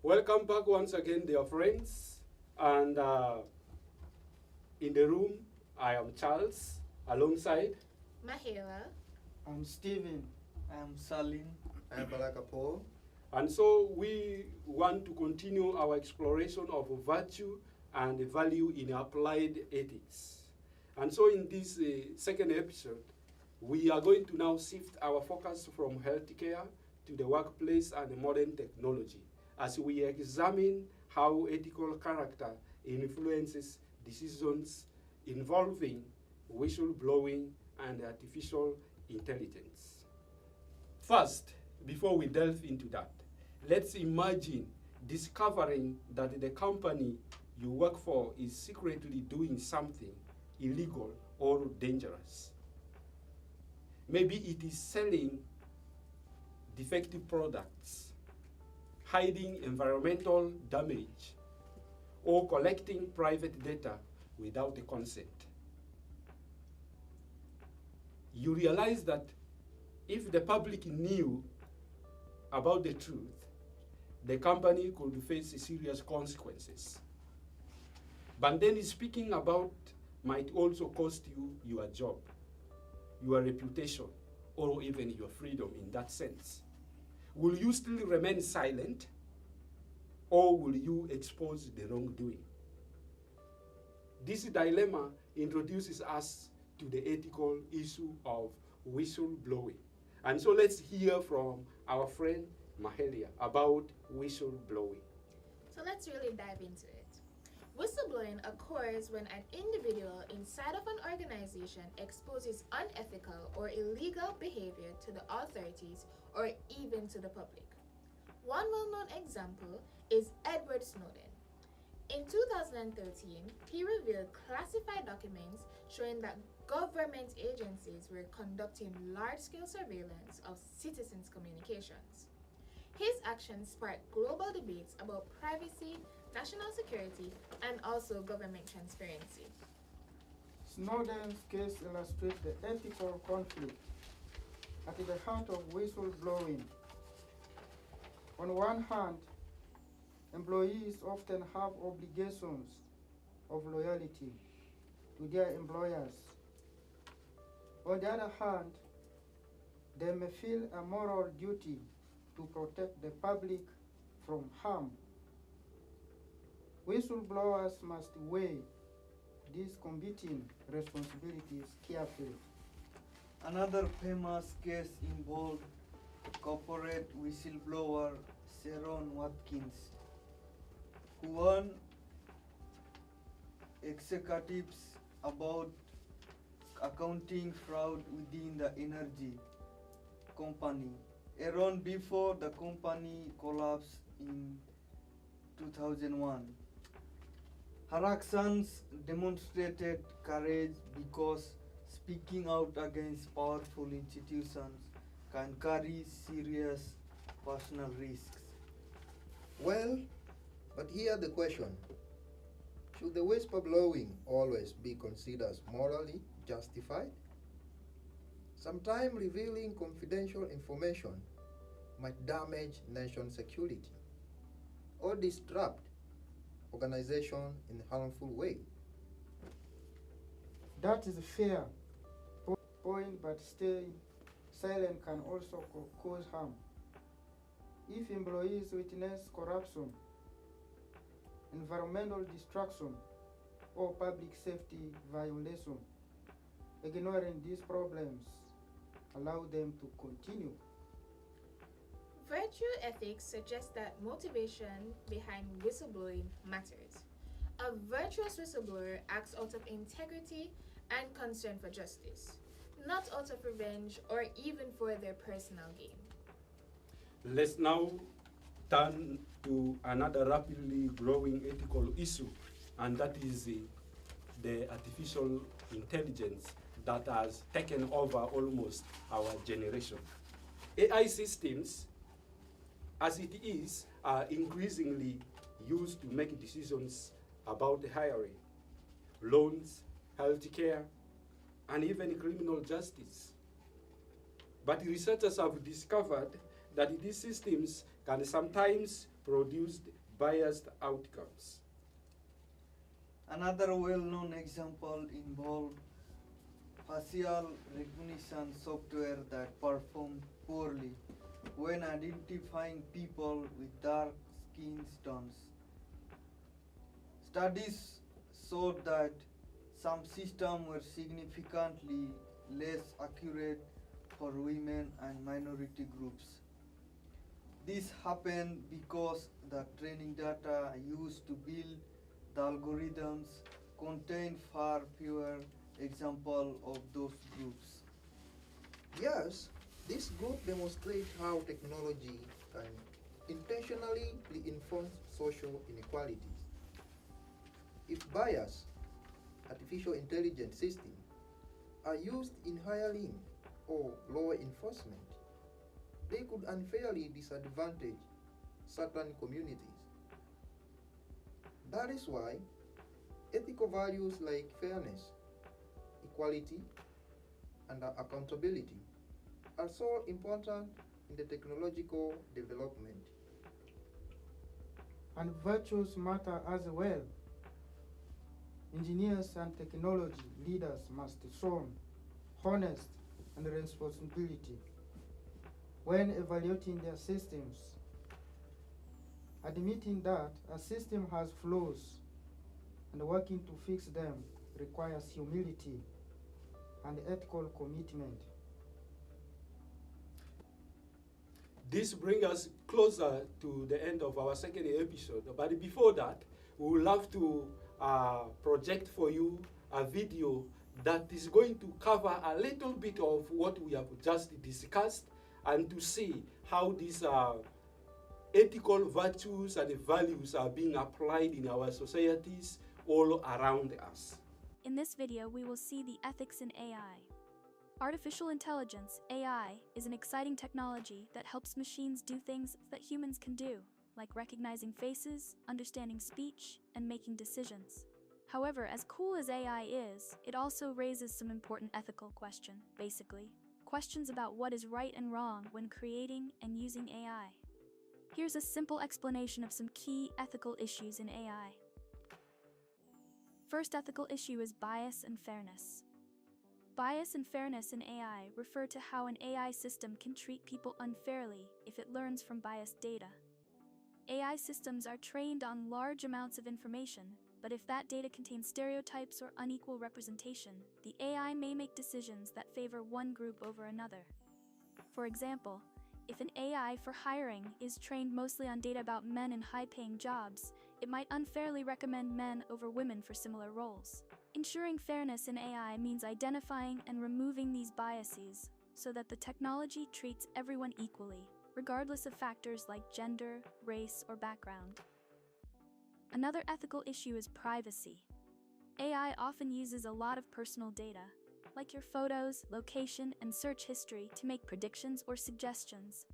Welcome back once again, dear friends. And in the room, I am Charles, alongside. Mahela. I'm Steven. I'm Salim. I'm Balakapo. And so we want to continue our exploration of virtue and value in applied ethics. And so in this second episode, we are going to now shift our focus from healthcare to the workplace and modern technology as we examine how ethical character influences decisions involving whistleblowing and artificial intelligence. First, before we delve into that, let's imagine discovering that the company you work for is secretly doing something illegal or dangerous. Maybe it is selling defective products, hiding environmental damage, or collecting private data without a consent. You realize that if the public knew about the truth, the company could face serious consequences. But then speaking about might also cost you your job, your reputation, or even your freedom in that sense. Will you still remain silent, or will you expose the wrongdoing? This dilemma introduces us to the ethical issue of whistleblowing. And so let's hear from our friend Mahalia about whistleblowing. So let's really dive into it. Whistleblowing occurs when an individual inside of an organization exposes unethical or illegal behavior to the authorities or even to the public. One well-known example is Edward Snowden. In 2013, he revealed classified documents showing that government agencies were conducting large-scale surveillance of citizens' communications. His actions sparked global debates about privacy, national security, and also government transparency. Snowden's case illustrates the ethical conflict at the heart of whistleblowing. On one hand, employees often have obligations of loyalty to their employers. On the other hand, they may feel a moral duty to protect the public from harm. Whistleblowers must weigh these competing responsibilities carefully. Another famous case involved corporate whistleblower Sharon Watkins, who warned executives about accounting fraud within the energy company, around before the company collapsed in 2001. Her actions demonstrated courage because speaking out against powerful institutions can carry serious personal risks. Well, but here the question. Should the whistleblowing always be considered morally justified? Sometimes revealing confidential information might damage nation security or disrupt organization in a harmful way. That is a fair point, but staying silent can also cause harm. If employees witness corruption, environmental destruction, or public safety violation, ignoring these problems allow them to continue. Virtue ethics suggests that motivation behind whistleblowing matters. A virtuous whistleblower acts out of integrity and concern for justice, not out of revenge or even for their personal gain. Let's now turn to another rapidly growing ethical issue, and that is the artificial intelligence that has taken over almost our generation. AI systems, as it is, are increasingly used to make decisions about hiring, loans, healthcare, and even criminal justice. But researchers have discovered that these systems can sometimes produced biased outcomes. Another well-known example involved facial recognition software that performed poorly when identifying people with dark skin tones. Studies showed that some systems were significantly less accurate for women and minority groups. This happened because the training data used to build the algorithms contained far fewer examples of those groups. Yes, this group demonstrates how technology can intentionally reinforce social inequalities. If biased artificial intelligence systems are used in hiring or law enforcement, they could unfairly disadvantage certain communities. That is why ethical values like fairness, equality, and accountability are so important in the technological development. And virtues matter as well. Engineers and technology leaders must show honest and responsibility when evaluating their systems. Admitting that a system has flaws and working to fix them requires humility and ethical commitment. This brings us closer to the end of our second episode. But before that, we would love to project for you a video that is going to cover a little bit of what we have just discussed and to see how these ethical virtues and values are being applied in our societies all around us. In this video, we will see the ethics in AI. Artificial intelligence, AI, is an exciting technology that helps machines do things that humans can do, like recognizing faces, understanding speech, and making decisions. However, as cool as AI is, it also raises some important ethical questions, basically. Questions about what is right and wrong when creating and using AI. Here's a simple explanation of some key ethical issues in AI. First ethical issue is bias and fairness. Bias and fairness in AI refer to how an AI system can treat people unfairly if it learns from biased data. AI systems are trained on large amounts of information, but if that data contains stereotypes or unequal representation, the AI may make decisions that favor one group over another. For example, if an AI for hiring is trained mostly on data about men in high-paying jobs, it might unfairly recommend men over women for similar roles. Ensuring fairness in AI means identifying and removing these biases so that the technology treats everyone equally, regardless of factors like gender, race, or background. Another ethical issue is privacy. AI often uses a lot of personal data, like your photos, location, and search history, to make predictions or suggestions.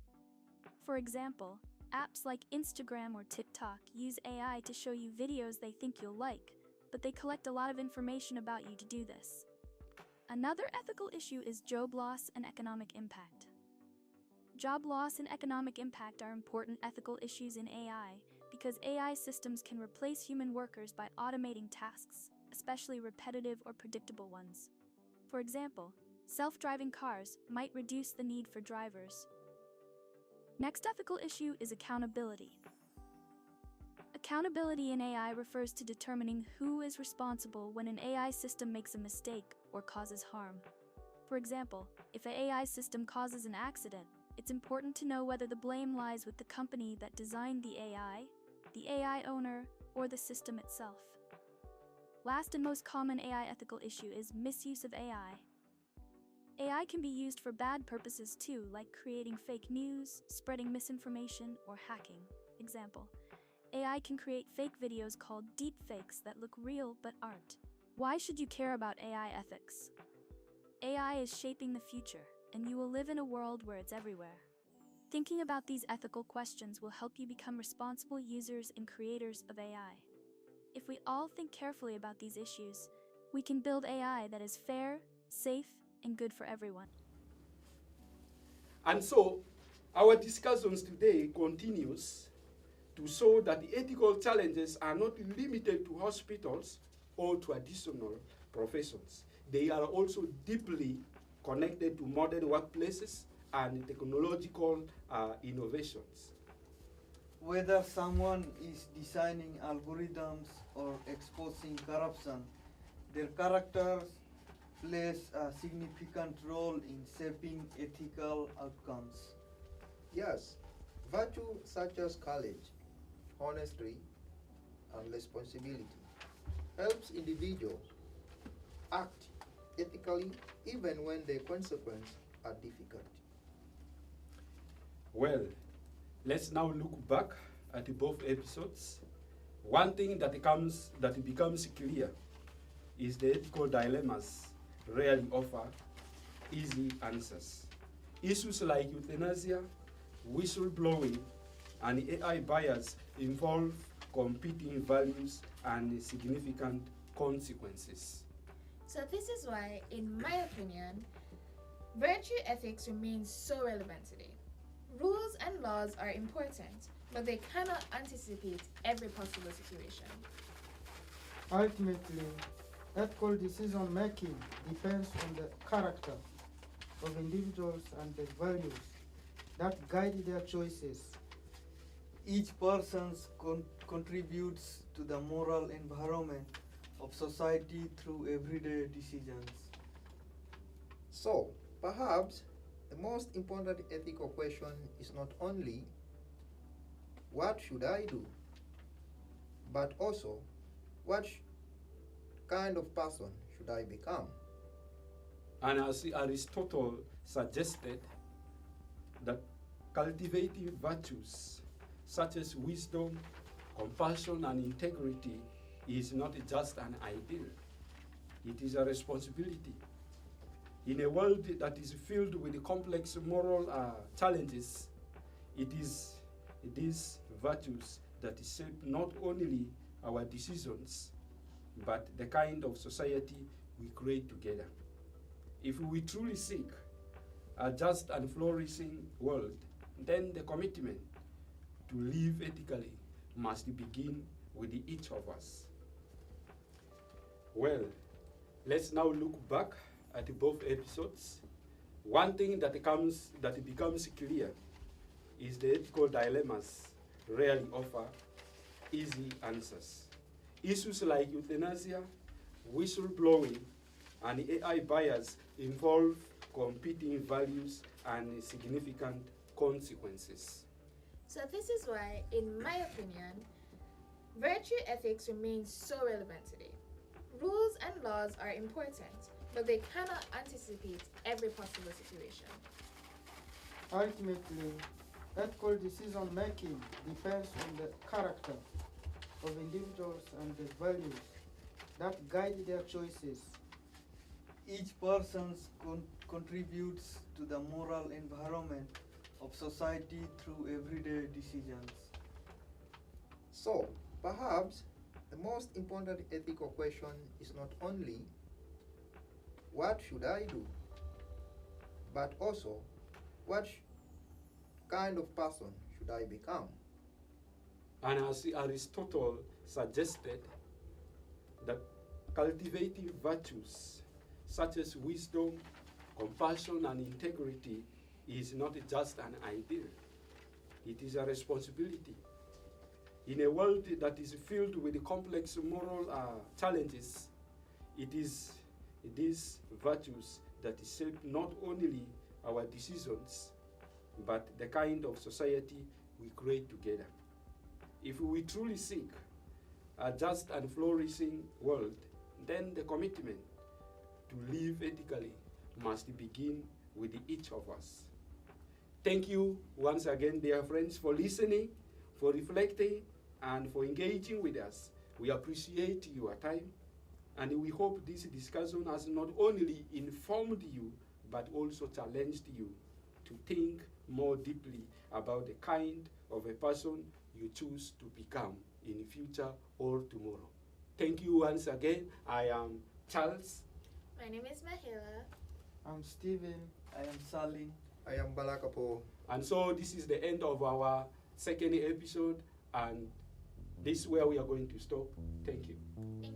For example, apps like Instagram or TikTok use AI to show you videos they think you'll like, but they collect a lot of information about you to do this. Another ethical issue is job loss and economic impact. Job loss and economic impact are important ethical issues in AI because AI systems can replace human workers by automating tasks, especially repetitive or predictable ones. For example, self-driving cars might reduce the need for drivers. Next ethical issue is accountability. Accountability in AI refers to determining who is responsible when an AI system makes a mistake or causes harm. For example, if an AI system causes an accident, it's important to know whether the blame lies with the company that designed the AI owner, or the system itself. Last and most common AI ethical issue is misuse of AI. AI can be used for bad purposes too, like creating fake news, spreading misinformation, or hacking. Example, AI can create fake videos called deepfakes that look real but aren't. Why should you care about AI ethics? AI is shaping the future, and you will live in a world where it's everywhere. Thinking about these ethical questions will help you become responsible users and creators of AI. If we all think carefully about these issues, we can build AI that is fair, safe, and good for everyone. And so, our discussions today continues to show that the ethical challenges are not limited to hospitals or traditional professions. They are also deeply connected to modern workplaces and technological innovations. Whether someone is designing algorithms or exposing corruption, their characters plays a significant role in shaping ethical outcomes. Yes, virtue such as courage, honesty, and responsibility helps individuals act ethically even when the consequences are difficult. Well, let's now look back at both episodes. One thing that becomes clear is the ethical dilemmas rarely offer easy answers. Issues like euthanasia, whistleblowing, and AI bias involve competing values and significant consequences. So this is why, in my opinion, virtue ethics remains so relevant today. Rules and laws are important, but they cannot anticipate every possible situation. Ultimately, ethical decision making depends on the character of individuals and the values that guide their choices. Each person contributes to the moral environment of society through everyday decisions. So, perhaps the most important ethical question is not only what should I do, but also what kind of person should I become? And as Aristotle suggested, that cultivating virtues such as wisdom, compassion, and integrity is not just an ideal, it is a responsibility. In a world that is filled with complex moral challenges, it is these virtues that shape not only our decisions, but the kind of society we create together. If we truly seek a just and flourishing world, then the commitment to live ethically must begin with each of us. Well, let's now look back at both episodes. One thing that becomes clear is the ethical dilemmas rarely offer easy answers. Issues like euthanasia, whistleblowing, and AI bias involve competing values and significant consequences. So this is why, in my opinion, virtue ethics remains so relevant today. Rules and laws are important, but they cannot anticipate every possible situation. Ultimately, ethical decision making depends on the character of individuals and the values that guide their choices. Each person contributes to the moral environment of society through everyday decisions. So, perhaps the most important ethical question is not only what should I do, but also what kind of person should I become? And as Aristotle suggested, that cultivating virtues such as wisdom, compassion, and integrity is not just an ideal, it is a responsibility. In a world that is filled with complex moral challenges, it is these virtues that shape not only our decisions, but the kind of society we create together. If we truly seek a just and flourishing world, then the commitment to live ethically must begin with each of us. Thank you once again, dear friends, for listening, for reflecting, and for engaging with us. We appreciate your time, and we hope this discussion has not only informed you, but also challenged you to think more deeply about the kind of a person you choose to become in the future or tomorrow. Thank you once again. I am Charles. My name is Mahela. I'm Stephen. I am Salim. I am Balakapo. And so this is the end of our second episode, And this is where we are going to stop. Thank you. Thank